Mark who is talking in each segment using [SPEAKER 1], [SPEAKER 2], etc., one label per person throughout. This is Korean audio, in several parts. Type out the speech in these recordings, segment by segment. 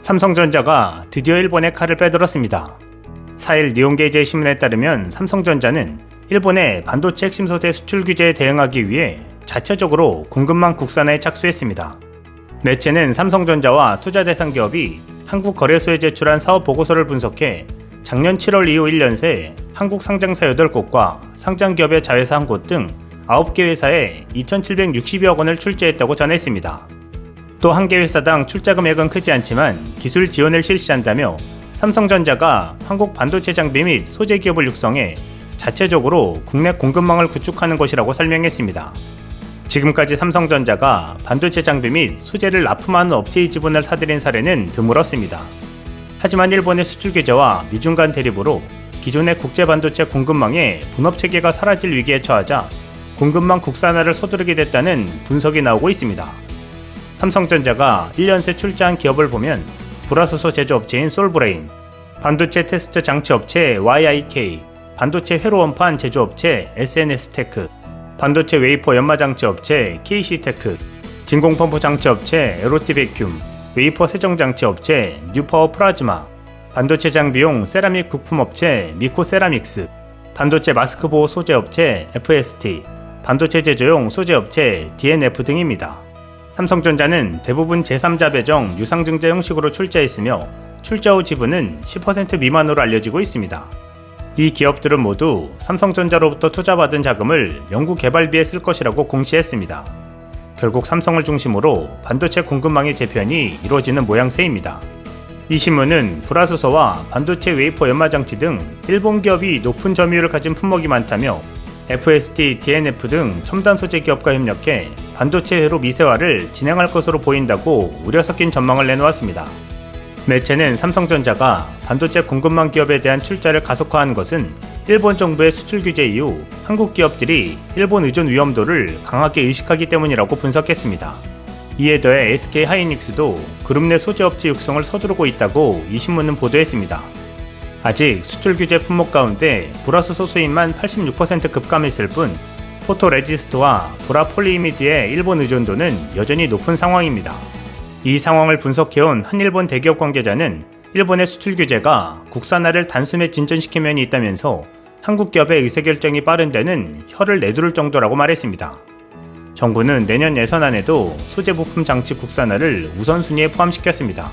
[SPEAKER 1] 삼성전자가 드디어 일본의 칼을 빼들었습니다. 4일 니혼게이지의 신문에 따르면 삼성전자는 일본의 반도체 핵심 소재 수출 규제에 대응하기 위해 자체적으로 공급망 국산화에 착수했습니다. 매체는 삼성전자와 투자 대상 기업이 한국거래소에 제출한 사업 보고서를 분석해 작년 7월 이후 1년 새 한국 상장사 8곳과 상장기업의 자회사 1곳 등 9개 회사에 2,760여억 원을 출자했다고 전했습니다. 또 한 개 회사당 출자 금액은 크지 않지만 기술 지원을 실시한다며 삼성전자가 한국 반도체 장비 및 소재 기업을 육성해 자체적으로 국내 공급망을 구축하는 것이라고 설명했습니다. 지금까지 삼성전자가 반도체 장비 및 소재를 납품하는 업체의 지분을 사들인 사례는 드물었습니다. 하지만 일본의 수출 규제와 미중 간 대립으로 기존의 국제 반도체 공급망의 분업 체계가 사라질 위기에 처하자 공급망 국산화를 서두르게 됐다는 분석이 나오고 있습니다. 삼성전자가 1년 새 출자한 기업을 보면 불화소소 제조업체인 솔브레인, 반도체 테스트 장치업체 YIK, 반도체 회로원판 제조업체 SNS테크, 반도체 웨이퍼 연마장치업체 KC테크, 진공펌프 장치업체 에로티베큐움, 웨이퍼 세정장치업체 뉴파워 플라즈마, 반도체 장비용 세라믹 부품업체 미코세라믹스, 반도체 마스크 보호 소재업체 FST, 반도체 제조용 소재업체 DNF 등입니다. 삼성전자는 대부분 제3자 배정 유상증자 형식으로 출자했으며 출자 후 지분은 10% 미만으로 알려지고 있습니다. 이 기업들은 모두 삼성전자로부터 투자받은 자금을 연구개발비에 쓸 것이라고 공시했습니다. 결국 삼성을 중심으로 반도체 공급망의 재편이 이루어지는 모양새입니다. 이 신문은 불화소소와 반도체 웨이퍼 연마장치 등 일본 기업이 높은 점유율을 가진 품목이 많다며 FST, DNF 등 첨단 소재 기업과 협력해 반도체 회로 미세화를 진행할 것으로 보인다고 우려 섞인 전망을 내놓았습니다. 매체는 삼성전자가 반도체 공급망 기업에 대한 출자를 가속화한 것은 일본 정부의 수출 규제 이후 한국 기업들이 일본 의존 위험도를 강하게 의식하기 때문이라고 분석했습니다. 이에 더해 SK 하이닉스도 그룹 내 소재업체 육성을 서두르고 있다고 이 신문은 보도했습니다. 아직 수출 규제 품목 가운데 불화소소 수입만 86% 급감했을 뿐 포토레지스트와 브라폴리이미드의 일본 의존도는 여전히 높은 상황입니다. 이 상황을 분석해온 한 일본 대기업 관계자는 일본의 수출 규제가 국산화를 단숨에 진전시킨 면이 있다면서 한국 기업의 의사결정이 빠른 데는 혀를 내두를 정도라고 말했습니다. 정부는 내년 예산안에도 소재 부품 장치 국산화를 우선순위에 포함시켰습니다.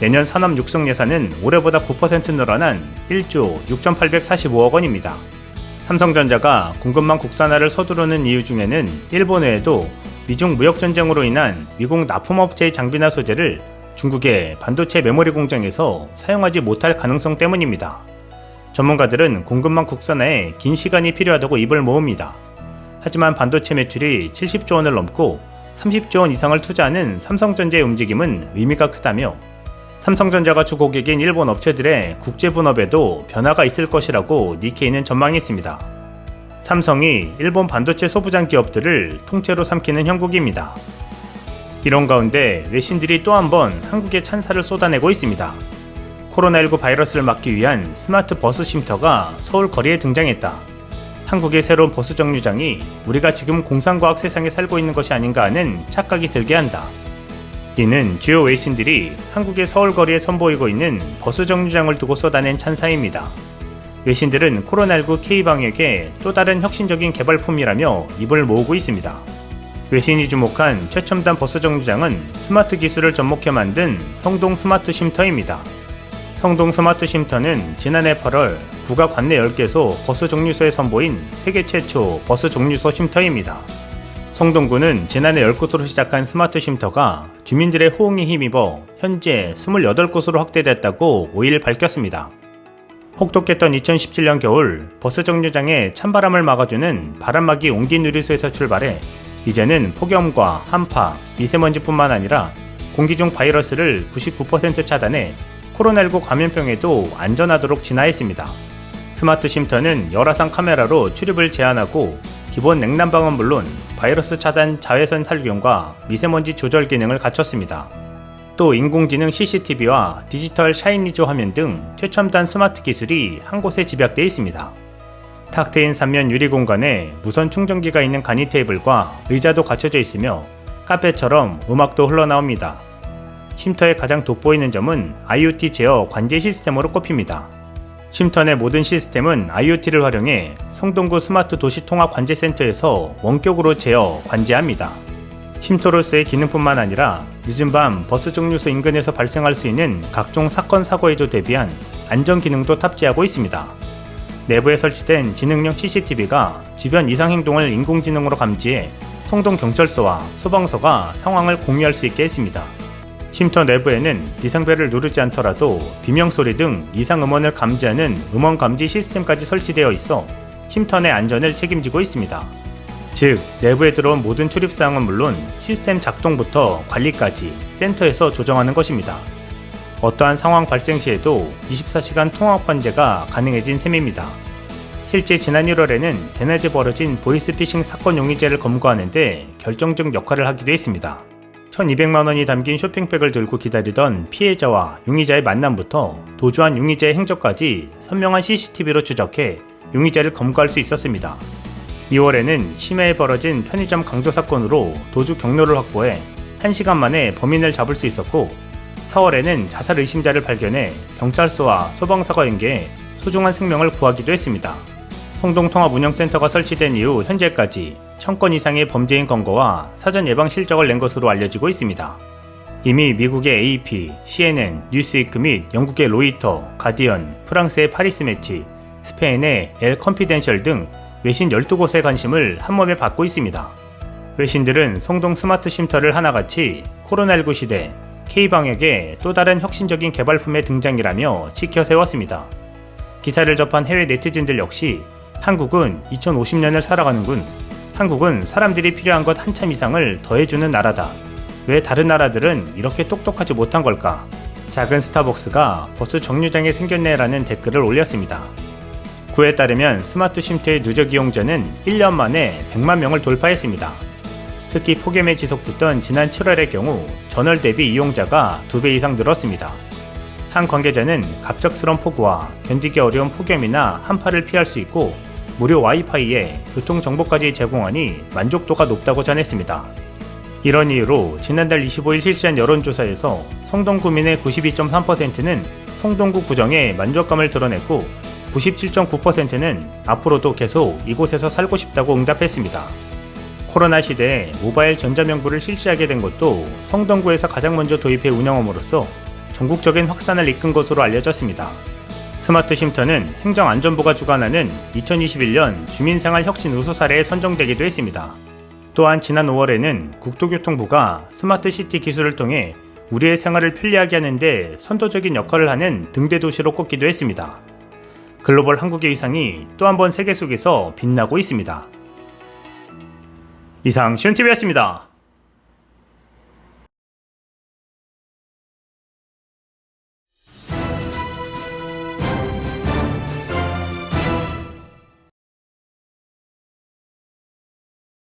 [SPEAKER 1] 내년 산업 육성 예산은 올해보다 9% 늘어난 1조 6,845억 원입니다. 삼성전자가 공급망 국산화를 서두르는 이유 중에는 일본 외에도 미중 무역전쟁으로 인한 미국 납품업체의 장비나 소재를 중국의 반도체 메모리 공장에서 사용하지 못할 가능성 때문입니다. 전문가들은 공급망 국산화에 긴 시간이 필요하다고 입을 모읍니다. 하지만 반도체 매출이 70조 원을 넘고 30조 원 이상을 투자하는 삼성전자의 움직임은 의미가 크다며 삼성전자가 주 고객인 일본 업체들의 국제 분업에도 변화가 있을 것이라고 니케이는 전망했습니다. 삼성이 일본 반도체 소부장 기업들을 통째로 삼키는 형국입니다. 이런 가운데 외신들이 또 한 번 한국에 찬사를 쏟아내고 있습니다. 코로나19 바이러스를 막기 위한 스마트 버스 쉼터가 서울 거리에 등장했다. 한국의 새로운 버스 정류장이 우리가 지금 공상과학 세상에 살고 있는 것이 아닌가 하는 착각이 들게 한다. 이는 주요 외신들이 한국의 서울 거리에 선보이고 있는 버스 정류장을 두고 쏟아낸 찬사입니다. 외신들은 코로나19 K방역의 또 다른 혁신적인 개발품이라며 입을 모으고 있습니다. 외신이 주목한 최첨단 버스 정류장은 스마트 기술을 접목해 만든 성동 스마트 쉼터입니다. 성동 스마트 쉼터는 지난해 8월 구가 관내 10개소 버스 정류소에 선보인 세계 최초 버스 정류소 쉼터입니다. 성동구는 지난해 10곳으로 시작한 스마트 쉼터가 주민들의 호응에 힘입어 현재 28곳으로 확대됐다고 5일 밝혔습니다. 혹독했던 2017년 겨울 버스 정류장에 찬바람을 막아주는 바람막이 온기 누리소에서 출발해 이제는 폭염과 한파, 미세먼지뿐만 아니라 공기 중 바이러스를 99% 차단해 코로나19 감염병에도 안전하도록 진화했습니다. 스마트 쉼터는 열화상 카메라로 출입을 제한하고 기본 냉난방은 물론 바이러스 차단 자외선 살균과 미세먼지 조절 기능을 갖췄습니다. 또 인공지능 CCTV와 디지털 샤이니즈 화면 등 최첨단 스마트 기술이 한 곳에 집약되어 있습니다. 탁 트인 3면 유리 공간에 무선 충전기가 있는 간이 테이블과 의자도 갖춰져 있으며 카페처럼 음악도 흘러나옵니다. 쉼터의 가장 돋보이는 점은 IoT 제어 관제 시스템으로 꼽힙니다. 쉼터 내 모든 시스템은 IoT를 활용해 성동구 스마트 도시 통합 관제센터에서 원격으로 제어, 관제합니다. 쉼터로서의 기능뿐만 아니라 늦은 밤 버스 정류소 인근에서 발생할 수 있는 각종 사건 사고에도 대비한 안전 기능도 탑재하고 있습니다. 내부에 설치된 지능형 CCTV가 주변 이상 행동을 인공지능으로 감지해 성동경찰서와 소방서가 상황을 공유할 수 있게 했습니다. 쉼터 내부에는 비상벨을 누르지 않더라도 비명소리 등 이상 음원을 감지하는 음원 감지 시스템까지 설치되어 있어 쉼터 내 안전을 책임지고 있습니다. 즉, 내부에 들어온 모든 출입사항은 물론 시스템 작동부터 관리까지 센터에서 조정하는 것입니다. 어떠한 상황 발생 시에도 24시간 통합 관제가 가능해진 셈입니다. 실제 지난 1월에는 대낮에 벌어진 보이스피싱 사건 용의자를 검거하는 데 결정적 역할을 하기도 했습니다. 1200만원이 담긴 쇼핑백을 들고 기다리던 피해자와 용의자의 만남부터 도주한 용의자의 행적까지 선명한 CCTV로 추적해 용의자를 검거할 수 있었습니다. 2월에는 심야에 벌어진 편의점 강도 사건으로 도주 경로를 확보해 1시간 만에 범인을 잡을 수 있었고, 4월에는 자살 의심자를 발견해 경찰서와 소방서가 연계해 소중한 생명을 구하기도 했습니다. 성동통합운영센터가 설치된 이후 현재까지 1000건 이상의 범죄인 검거와 사전 예방 실적을 낸 것으로 알려지고 있습니다. 이미 미국의 AP, CNN, 뉴스위크 및 영국의 로이터, 가디언, 프랑스의 파리스 매치, 스페인의 엘 컨피덴셜 등 외신 12곳의 관심을 한몸에 받고 있습니다. 외신들은 성동 스마트 쉼터를 하나같이 코로나19 시대 K방역의 또 다른 혁신적인 개발품의 등장이라며 지켜 세웠습니다. 기사를 접한 해외 네티즌들 역시 한국은 2050년을 살아가는군. 한국은 사람들이 필요한 것 한참 이상을 더해주는 나라다. 왜 다른 나라들은 이렇게 똑똑하지 못한 걸까? 작은 스타벅스가 버스 정류장에 생겼네라는 댓글을 올렸습니다. 구에 따르면 스마트 쉼터의 누적 이용자는 1년 만에 100만 명을 돌파했습니다. 특히 폭염에 지속됐던 지난 7월의 경우 전월 대비 이용자가 2배 이상 늘었습니다. 한 관계자는 갑작스런 폭우와 견디기 어려운 폭염이나 한파를 피할 수 있고 무료 와이파이에 교통정보까지 제공하니 만족도가 높다고 전했습니다. 이런 이유로 지난달 25일 실시한 여론조사에서 성동구민의 92.3%는 성동구 구정에 만족감을 드러냈고 97.9%는 앞으로도 계속 이곳에서 살고 싶다고 응답했습니다. 코로나 시대에 모바일 전자명부를 실시하게 된 것도 성동구에서 가장 먼저 도입해 운영함으로써 전국적인 확산을 이끈 것으로 알려졌습니다. 스마트 쉼터는 행정안전부가 주관하는 2021년 주민생활혁신 우수 사례에 선정되기도 했습니다. 또한 지난 5월에는 국토교통부가 스마트시티 기술을 통해 우리의 생활을 편리하게 하는 데 선도적인 역할을 하는 등대 도시로 꼽기도 했습니다. 글로벌 한국의 위상이 또 한 번 세계 속에서 빛나고 있습니다. 이상 시온TV였습니다.